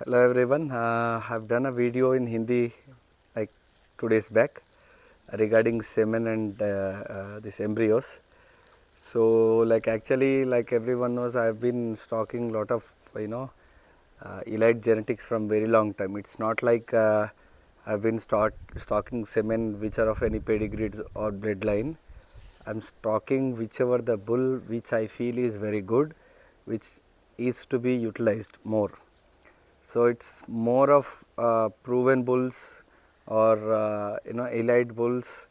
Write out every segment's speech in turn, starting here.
Hello everyone. I've done a video in Hindi like 2 days back regarding semen and this embryos. So like everyone knows, I've been stocking lot of elite genetics from very long time. It's not like I've been stocking semen which are of any pedigrees or bloodline. I'm stocking whichever the bull which I feel is very good, which is to be utilized more. So it's more of proven bulls or elite bulls.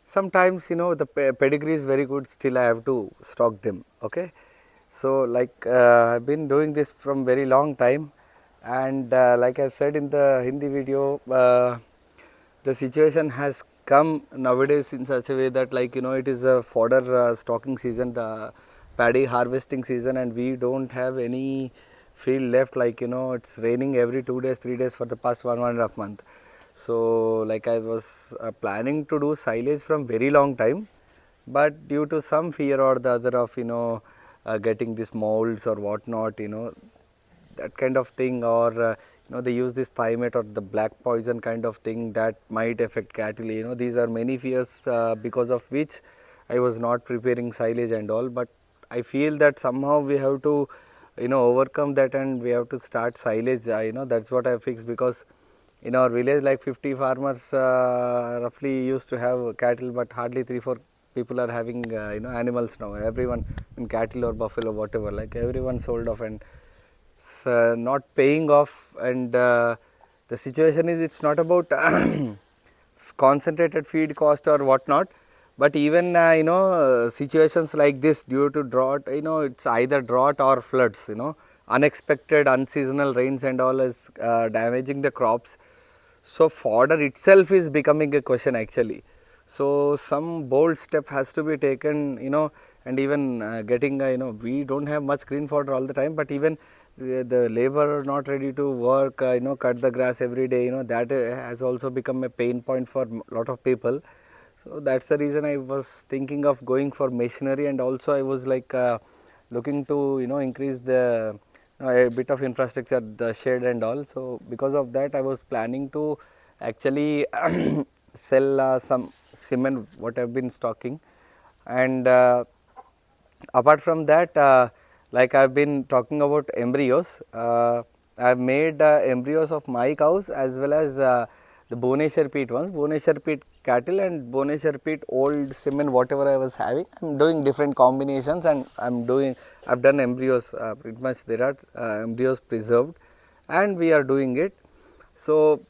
Sometimes the pedigree is very good. Still, I have to stock them. Okay, so I've been doing this from very long time, and like I've said in the Hindi video, the situation has come nowadays in such a way that it is a fodder stocking season, the paddy harvesting season, and we don't have any field left. It's raining every 2 days 3 days for the past 1.5 month. So like I was planning to do silage from very long time, but due to some fear or the other of getting these molds or whatnot, that kind of thing, or they use this thymate or the black poison kind of thing that might affect cattle. These are many fears because of which I was not preparing silage and all, but I feel that somehow we have to overcome that and we have to start silage. That's what I fixed, because in our village like 50 farmers roughly used to have cattle, but hardly 3 4 people are having animals now. Everyone in cattle or buffalo, whatever, like everyone sold off, and it's not paying off. And the situation is, it's not about concentrated feed cost or whatnot, but even situations like this due to drought, it's either drought or floods, unexpected unseasonal rains and all is damaging the crops. So fodder itself is becoming a question actually. So some bold step has to be taken, and even getting we don't have much green fodder all the time, but even the labor not ready to work, cut the grass every day, that has also become a pain point for a lot of people. So that's the reason I was thinking of going for machinery, and also I was looking to increase the a bit of infrastructure, the shed and all. So because of that, I was planning to actually sell some cement what I've been stocking. And apart from that, like I've been talking about embryos, I've made embryos of my cows as well as the Bhubaneswar peat ones, Bhubaneswar peat cattle and Bhubaneswar peat old semen, whatever I was having. I'm doing different combinations, and I've done embryos, pretty much there are embryos preserved, and we are doing it. So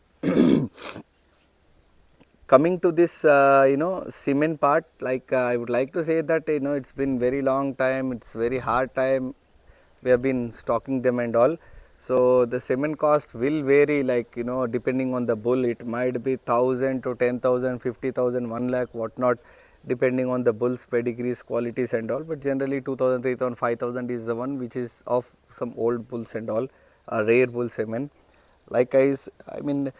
coming to this semen part, I would like to say that it's been very long time, it's very hard time we have been stocking them and all. So the semen cost will vary, depending on the bull. It might be 1,000 to 10,000, 50,000, 1 lakh, whatnot, depending on the bull's pedigrees, qualities and all. But generally 2,000, 3,000, 5,000 is the one which is of some old bulls and all, rare bull semen. I mean,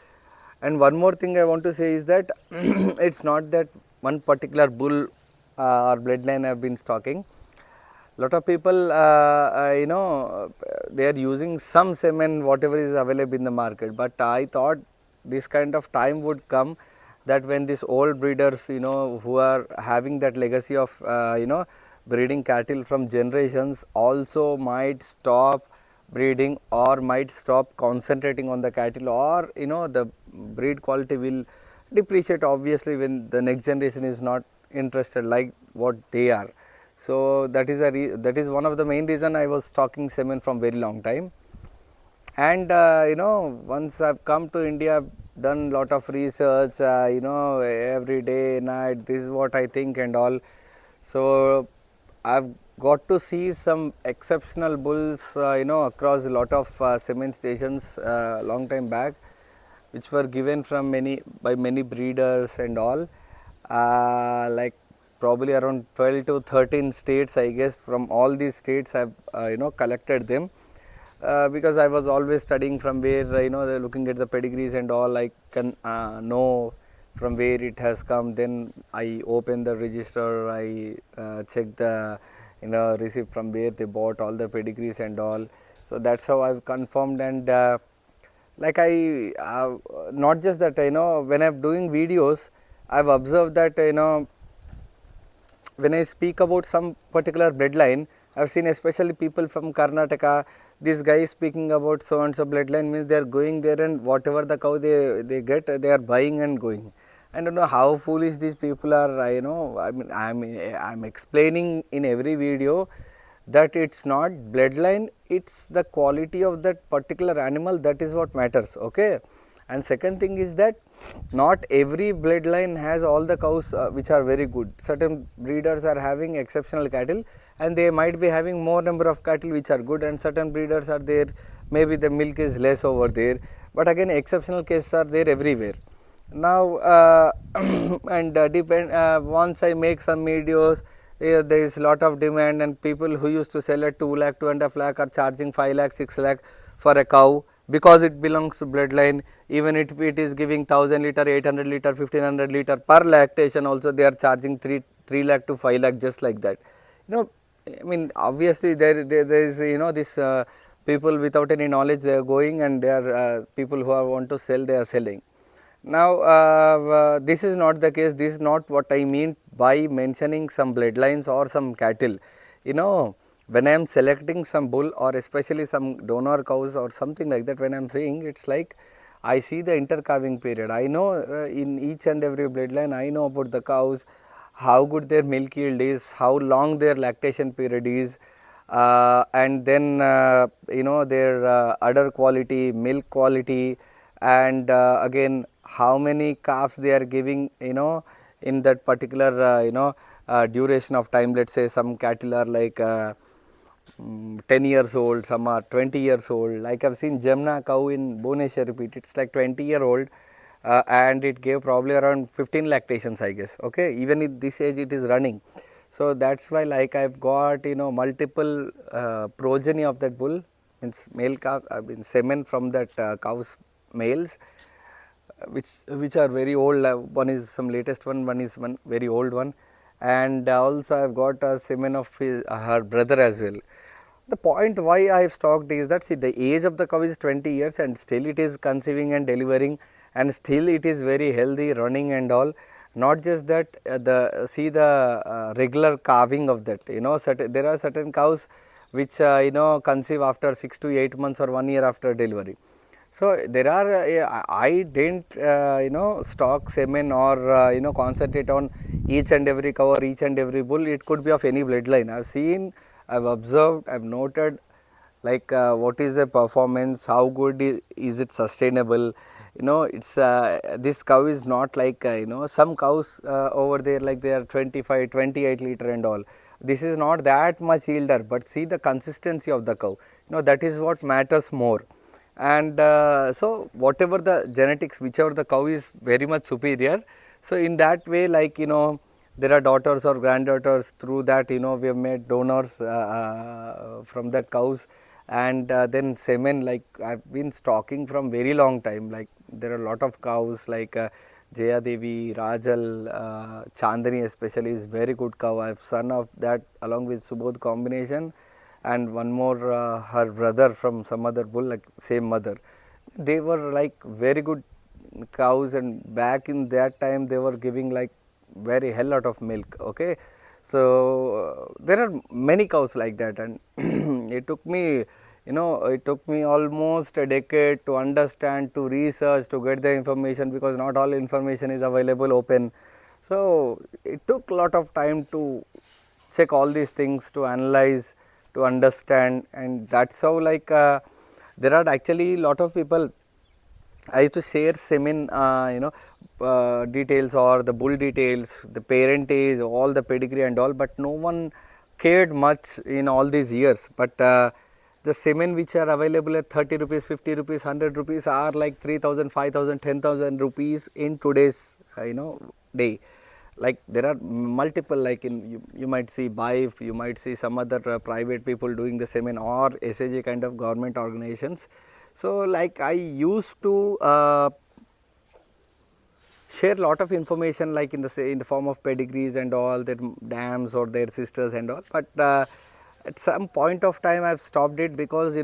and one more thing I want to say is that it's not that one particular bull or bloodline I have been stocking. Lot of people, they are using some semen, whatever is available in the market. But I thought this kind of time would come that when these old breeders, who are having that legacy of, breeding cattle from generations, also might stop breeding or might stop concentrating on the cattle, or the breed quality will depreciate obviously when the next generation is not interested like what they are. So that is one of the main reason I was stocking semen from very long time. And once I've come to India, I've done lot of research, every day night, this is what I think and all. So I've got to see some exceptional bulls, across a lot of semen stations long time back, which were given from many breeders and all, like probably around 12 to 13 states, I guess. From all these states I've collected them, because I was always studying from where they're looking at the pedigrees and all. I can know from where it has come. Then I open the register, I check the receipt from where they bought all the pedigrees and all. So that's how I've confirmed. And like I not just that, when I'm doing videos, I've observed that, when I speak about some particular bloodline, I've seen especially people from Karnataka, this guy is speaking about so and so bloodline, means they are going there and whatever the cow they get, they are buying and going. I don't know how foolish these people are. I'm explaining in every video that it's not bloodline, it's the quality of that particular animal, that is what matters. Okay. And second thing is that not every bloodline has all the cows which are very good. Certain breeders are having exceptional cattle, and they might be having more number of cattle which are good, and certain breeders are there, maybe the milk is less over there, but again exceptional cases are there everywhere. Now and depend once I make some videos, there is lot of demand, and people who used to sell at 2 lakh, 2.5 lakh are charging 5 lakh, 6 lakh for a cow, because it belongs to bloodline. Even if it is giving 1000 liter, 800 liter, 1500 liter per lactation, also they are charging 3 lakh to 5 lakh, just like that. I mean, obviously there is, this people without any knowledge, they are going, and they are people who are want to sell, they are selling. Now this is not the case. This is not what I mean by mentioning some bloodlines or some cattle. When I am selecting some bull, or especially some donor cows or something like that, when I am saying, it's like I see the intercalving period. I know in each and every bloodline, I know about the cows, how good their milk yield is, how long their lactation period is, and then their udder quality, milk quality, and again how many calves they are giving, in that particular duration of time. Let's say some cattle are like 10 years old, some are 20 years old. Like I've seen Jamna cow in Bhubaneswar repeat, it's like 20-year-old, and it gave probably around 15 lactations, I guess. Okay, even at this age it is running. So that's why, like, I've got multiple progeny of that bull, means male calf, semen from that cow's males, which are very old. One is some latest one is one very old one, and also I've got a semen of her brother as well. The point why I have stocked is that, see, the age of the cow is 20 years, and still it is conceiving and delivering, and still it is very healthy, running and all. Not just that, the regular calving of that. There are certain cows which conceive after 6 to 8 months or 1 year after delivery. So there are, I didn't stock semen, or concentrate on each and every cow or each and every bull. It could be of any bloodline. I've seen, I've observed, I've noted, like what is the performance, how good is it sustainable. It's this cow is not like some cows over there, like they are 25, 28 liter and all. This is not that much yielder, but see the consistency of the cow. That is what matters more. And so whatever the genetics, whichever the cow is very much superior, so in that way, like there are daughters or granddaughters, through that we have made donors from that cows. And then semen, like I've been stocking from very long time. Like there are a lot of cows, like Jaya Devi, Rajal, Chandani especially is very good cow. I have son of that along with Subodh combination, and one more her brother from some other bull, like same mother. They were like very good cows, and back in that time they were giving like very hell lot of milk. Okay, so there are many cows like that, and it took me almost a decade to understand, to research, to get the information, because not all information is available open. So it took a lot of time to check all these things, to analyze, to understand. And that's how, like there are actually lot of people. I used to share semen details, or the bull details, the parentage, all the pedigree and all, but no one cared much in all these years. But the semen which are available at 30 rupees, 50 rupees, 100 rupees are like 3000, 5000, 10,000 rupees in today's day. Like there are multiple, like you might see BIF, you might see some other private people doing the semen, or SAJ kind of government organizations. So like I used to share lot of information, like in the form of pedigrees and all, their dams or their sisters and all. But at some point of time I've stopped it, because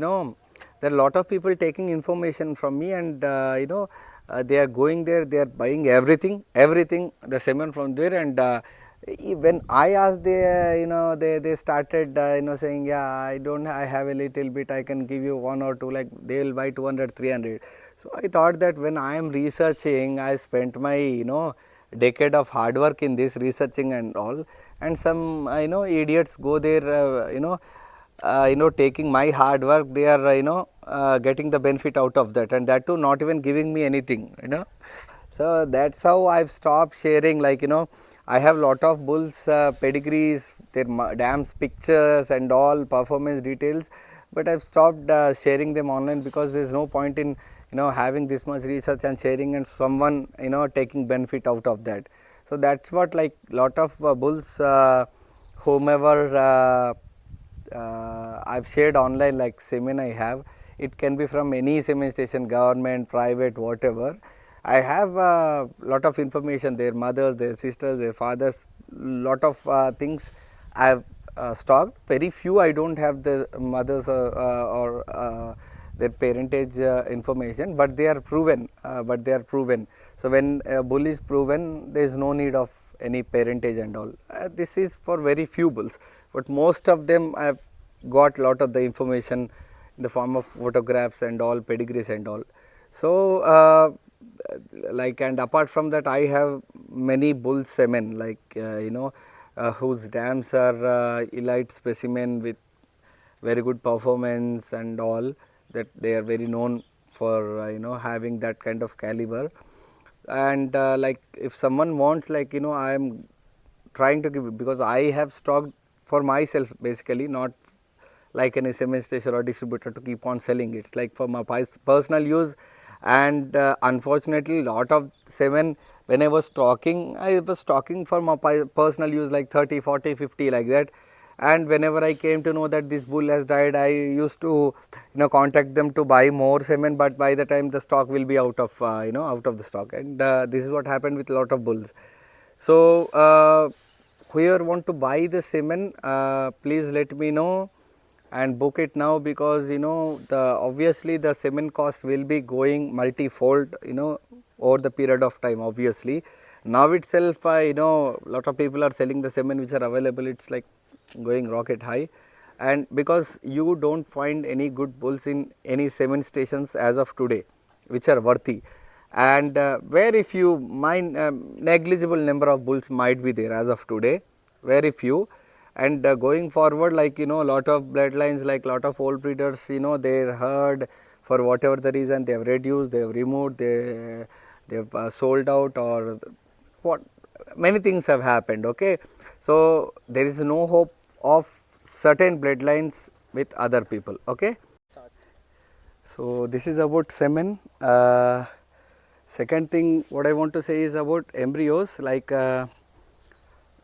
there are a lot of people taking information from me, and they are going there, they are buying everything the semen from there, and when I asked, they started saying, yeah, I have a little bit, I can give you one or two, like they will buy 200, 300. So I thought that when I am researching, I spent my decade of hard work in this researching and all, and some idiots go there, taking my hard work, they are getting the benefit out of that, and that too not even giving me anything, So that's how I've stopped sharing, like I have lot of bulls pedigrees, their dams pictures and all performance details, but I've stopped sharing them online, because there's no point in having this much research and sharing and someone taking benefit out of that. So that's what, like lot of bulls, whomever I've shared online, like semen I have, it can be from any semen station, government, private, whatever. I have a lot of information, their mothers, their sisters, their fathers, lot of things I have stocked. Very few I don't have the mothers or their parentage information, but they are proven. So when a bull is proven, there is no need of any parentage and all. This is for very few bulls, but most of them I have got lot of the information in the form of photographs and all, pedigrees and all. So like, and apart from that, I have many bull semen, like whose dams are elite specimen with very good performance and all, that they are very known for having that kind of caliber. And like if someone wants, like I am trying to give, because I have stocked for myself basically, not like an semen station or distributor to keep on selling. It's like for my personal use, and unfortunately lot of semen, when I was stocking for my personal use, like 30, 40, 50 like that. And whenever I came to know that this bull has died, I used to contact them to buy more semen, but by the time the stock will be out of out of the stock, and this is what happened with a lot of bulls. So whoever want to buy the semen, please let me know and book it now, because obviously the semen cost will be going multi-fold over the period of time. Obviously now itself lot of people are selling the semen which are available, it's like going rocket high, and because you don't find any good bulls in any semen stations as of today which are worthy, and very few, negligible number of bulls might be there as of today, very few. And going forward, like a lot of bloodlines, like lot of old breeders, their herd, for whatever the reason, they have reduced, they have removed, they have sold out, or what, many things have happened. Okay, so there is no hope of certain bloodlines with other people. Okay, so this is about semen. Second thing what I want to say is about embryos, like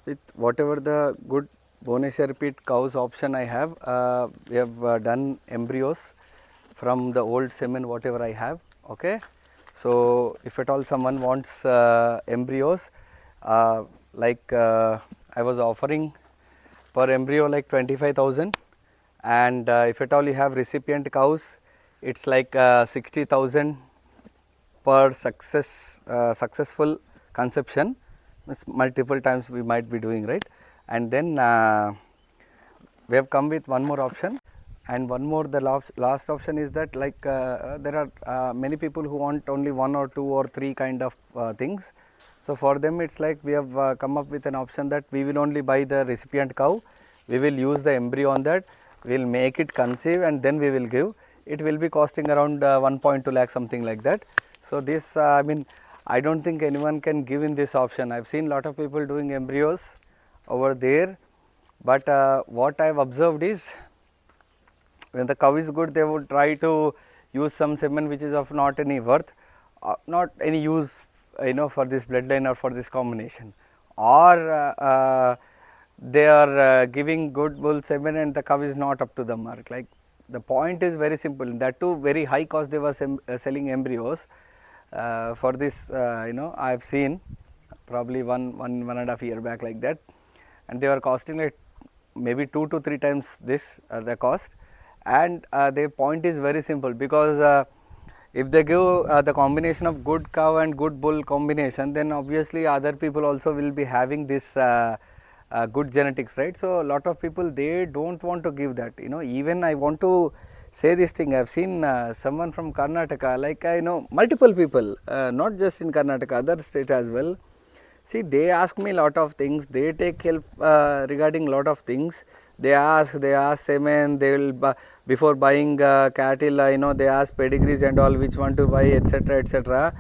with whatever the good Bhubaneswar repeat cows option I have, we have done embryos from the old semen whatever I have. Okay, so if at all someone wants embryos, like I was offering per embryo like 25,000, and if at all you have recipient cows, it's like 60,000 per successful conception, means multiple times we might be doing, right. And then we have come with one more option, and one more, the last option is that, like there are many people who want only one or two or three kind of things. So for them it's like we have come up with an option that we will only buy the recipient cow, we will use the embryo on that, we will make it conceive, and then we will give. It will be costing around 1.2 lakh, something like that. So this I mean, I don't think anyone can give in this option. I've seen lot of people doing embryos over there, but what I have observed is, when the cow is good, they would try to use some semen which is of not any worth, not any use for this bloodline or for this combination, or they are giving good bull semen and the cow is not up to the mark. Like, the point is very simple, that too very high cost they were selling embryos for this, I have seen probably one and a half year back, like that, and they were costing like maybe 2 to 3 times this the cost, And their point is very simple, because if they give the combination of good cow and good bull combination, then obviously other people also will be having this good genetics, right? So a lot of people, they don't want to give that, you know. Even I want to say this thing, I have seen someone from Karnataka, like I know multiple people, not just in Karnataka, other state as well. See, they ask me lot of things, they take help regarding lot of things. They ask semen, they will before buying cattle, you know, they ask pedigrees and all, which one to buy, etc., etc.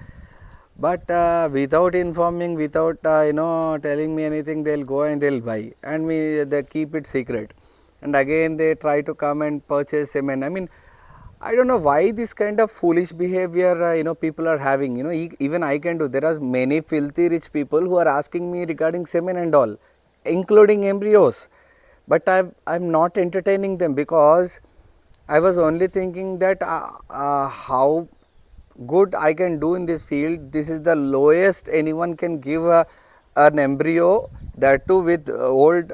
But without informing, without you know, telling me anything, they'll go and they'll buy, and they keep it secret, and again they try to come and purchase semen. I mean, I don't know why this kind of foolish behavior you know, people are having. You know, even I can do. There are many filthy rich people who are asking me regarding semen and all, including embryos, but I'm not entertaining them, because I was only thinking that how good I can do in this field. This is the lowest anyone can give an embryo, that too with old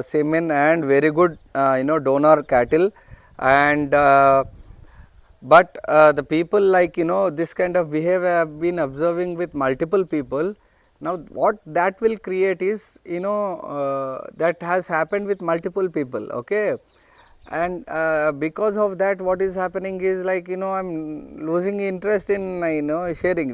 semen and very good you know, donor cattle. And but the people, like, you know, this kind of behavior I have been observing with multiple people. Now what that will create is, you know, that has happened with multiple people, okay. And because of that, what is happening is, like, you know, I am losing interest in you know, sharing.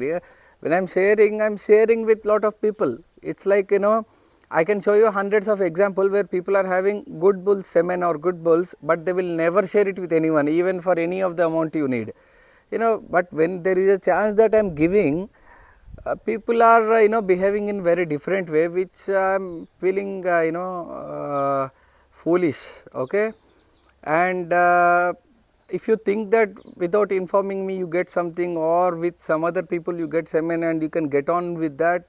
When I am sharing with lot of people. It's like, you know, I can show you hundreds of examples where people are having good bull semen or good bulls, but they will never share it with anyone, even for any of the amount you need, you know. But when there is a chance that I am giving, people are you know, behaving in very different way, which I am feeling you know, foolish, okay. And if you think that without informing me you get something, or with some other people you get semen and you can get on with that,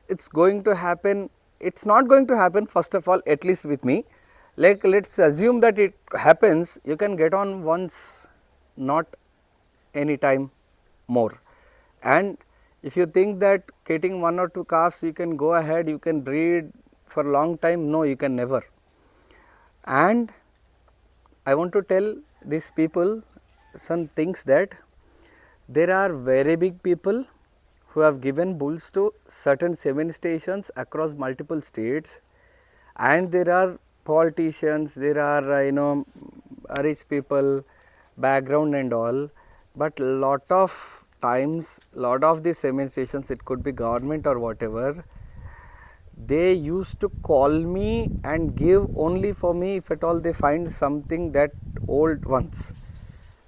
it's going to happen. It's not going to happen, first of all, at least with me. Like, let's assume that it happens, you can get on once, not any time more. And if you think that getting 1 or 2 calves you can go ahead, you can breed for a long time, no, you can never. And I want to tell these people some things, that there are very big people who have given bulls to certain semen stations across multiple states, and there are politicians, there are you know, rich people background and all, but lot of times, lot of these semen stations, it could be government or whatever, they used to call me and give only for me if at all they find something that old ones.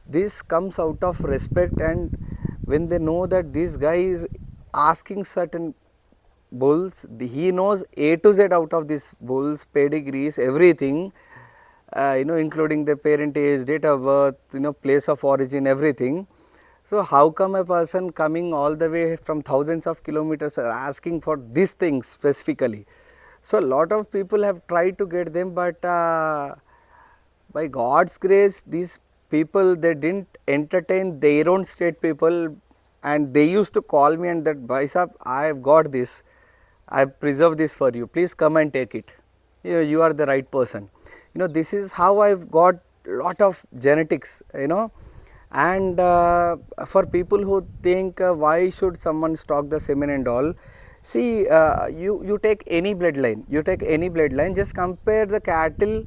This comes out of respect, and when they know that this guy is asking certain bulls, he knows A to Z out of these bulls, pedigrees, everything, you know, including the parentage, date of birth, you know, place of origin, everything. So how come a person coming all the way from thousands of kilometers are asking for this thing specifically? So a lot of people have tried to get them, but by God's grace, these people, they didn't entertain their own state people, and they used to call me and that, bhai sahab, I have got this, I have preserved this for you, please come and take it. You are the right person. You know, this is how I have got lot of genetics, you know. And for people who think why should someone stock the semen and all, see, you take any bloodline, just compare the cattle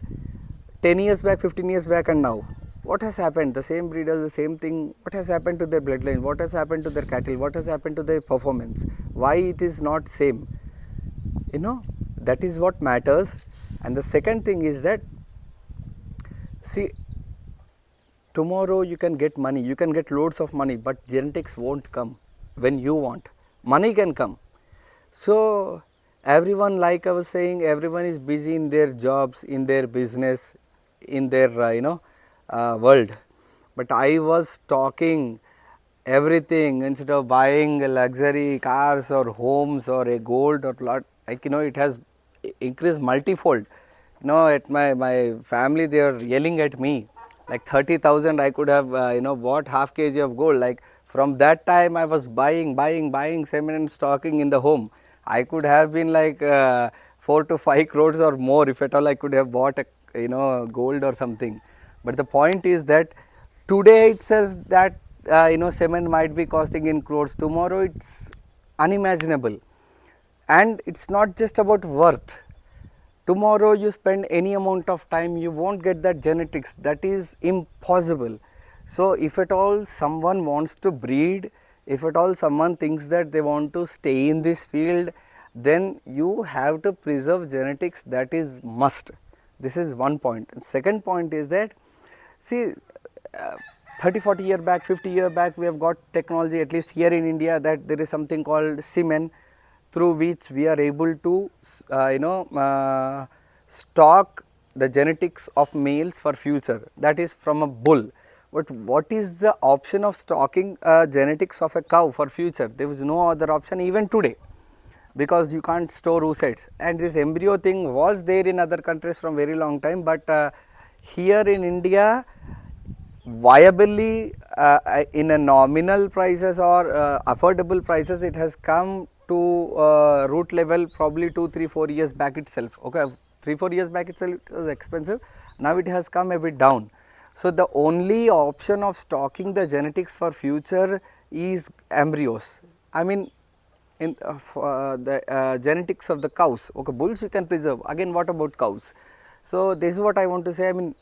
10 years back, 15 years back and now. What has happened? The same breeders, the same thing. What has happened to their bloodline? What has happened to their cattle? What has happened to their performance? Why it is not same? You know, that is what matters. And the second thing is that, see, tomorrow you can get money, you can get loads of money, but genetics won't come when you want. Money can come. So everyone, like I was saying, everyone is busy in their jobs, in their business, in their you know, world. But I was talking everything, instead of buying luxury cars or homes or a gold or lot, like, you know, it has increased multifold. You know, at my family, they are yelling at me, like 30,000 I could have you know, bought half kg of gold. Like, from that time I was buying semen and stocking in the home. I could have been like 4 to 5 crores or more, if at all I could have bought a, you know, gold or something. But the point is that today itself that semen might be costing in crores, tomorrow it's unimaginable. And it's not just about worth. Tomorrow you spend any amount of time, you won't get that genetics. That is impossible. So if at all someone wants to breed, if at all someone thinks that they want to stay in this field, then you have to preserve genetics. That is must. This is one point. And second point is that, see, 30, 40 year back, 50 year back, we have got technology, at least here in India, that there is something called semen, through which we are able to stock the genetics of males for future. That is from a bull. But what is the option of stocking genetics of a cow for future? There is no other option even today, because you can't store oocytes. And this embryo thing was there in other countries from very long time, but here in India, viably in a nominal prices or affordable prices, it has come to root level probably 2, 3, 4 years back itself. Okay, 3, 4 years back itself it was expensive. Now it has come a bit down. So the only option of stocking the genetics for future is embryos. I mean, in the genetics of the cows. Okay, bulls you can preserve. Again, what about cows? So this is what I want to say. I mean,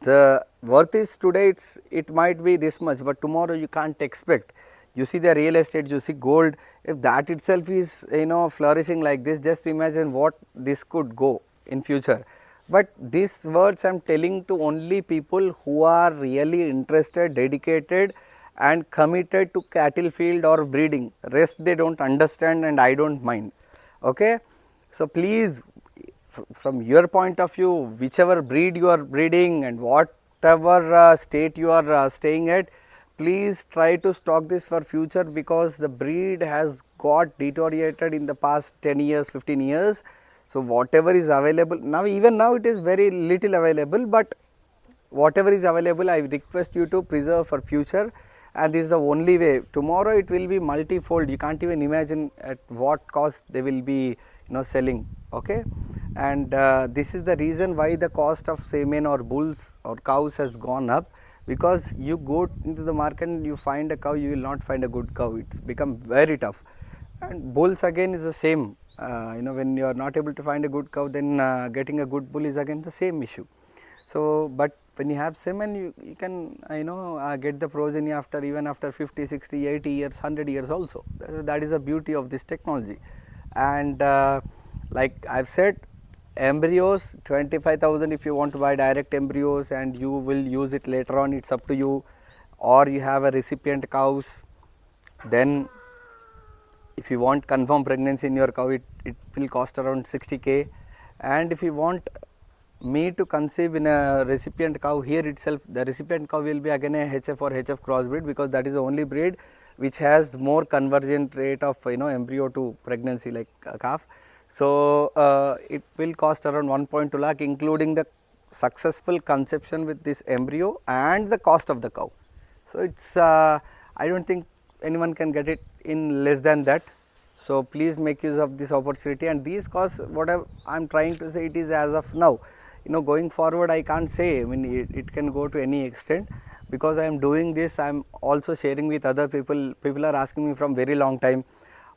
the worth is today, it might be this much, but tomorrow you can't expect. You see the real estate, you see gold, if that itself is flourishing like this, just imagine what this could go in future. But these words I am telling to only people who are really interested, dedicated and committed to cattle field or breeding. Rest they don't understand, and I don't mind. Okay? So please, from your point of view, whichever breed you are breeding and whatever state you are staying at, please try to stock this for future, because the breed has got deteriorated in the past 10 years, 15 years. So whatever is available now, even now it is very little available, but whatever is available, I request you to preserve for future, and this is the only way. Tomorrow it will be multifold. You can't even imagine at what cost they will be selling. Okay, and this is the reason why the cost of semen or bulls or cows has gone up, because you go into the market and you find a cow, you will not find a good cow. It's become very tough. And bulls again is the same. When you are not able to find a good cow, then getting a good bull is again the same issue. So, but when you have semen, you can get the progeny even after 50, 60, 80 years, 100 years also. That is the beauty of this technology. And like I have said, embryos 25,000 if you want to buy direct embryos, and you will use it later on, it's up to you. Or you have a recipient cows, then if you want confirmed pregnancy in your cow, it will cost around 60k. And if you want me to conceive in a recipient cow, here itself the recipient cow will be again a HF or HF crossbreed, because that is the only breed which has more convergent rate of embryo to pregnancy like a calf. So it will cost around 1.2 lakh, including the successful conception with this embryo and the cost of the cow. So it's I don't think anyone can get it in less than that. So please make use of this opportunity. And these costs, what I'm trying to say, it is as of now. Going forward, I can't say. I mean, it can go to any extent, because I am doing this. I am also sharing with other people. People are asking me from very long time.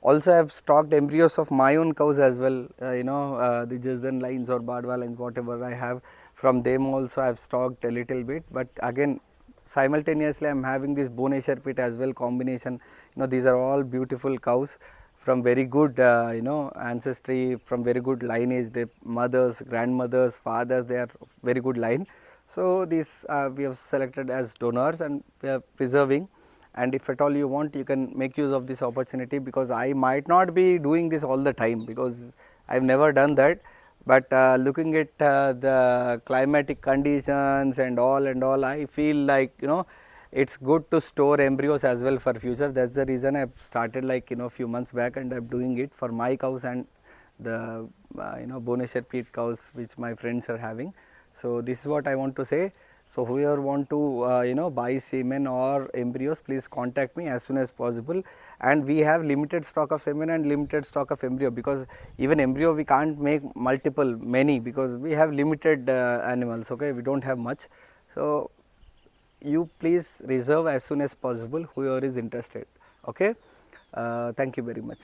Also, I have stocked embryos of my own cows as well. The Jasdan lines or Badwa lines, whatever I have, from them also I have stocked a little bit. But again, simultaneously I am having this Bhubaneswar pit as well combination. These are all beautiful cows from very good ancestry, from very good lineage. Their mothers, grandmothers, fathers, they are very good line. So these we have selected as donors, and we are preserving. And if at all you want, you can make use of this opportunity, because I might not be doing this all the time, because I have never done that. But looking at the climatic conditions and all, I feel like it's good to store embryos as well for future. That's the reason I have started like few months back, and I'm doing it for my cows and the Bhubaneswar peat cows which my friends are having. So this is what I want to say. So whoever want to buy semen or embryos, please contact me as soon as possible. And we have limited stock of semen and limited stock of embryo, because even embryo we can't make many, because we have limited animals. Okay, we don't have much. So you please reserve as soon as possible, whoever is interested. Okay, thank you very much.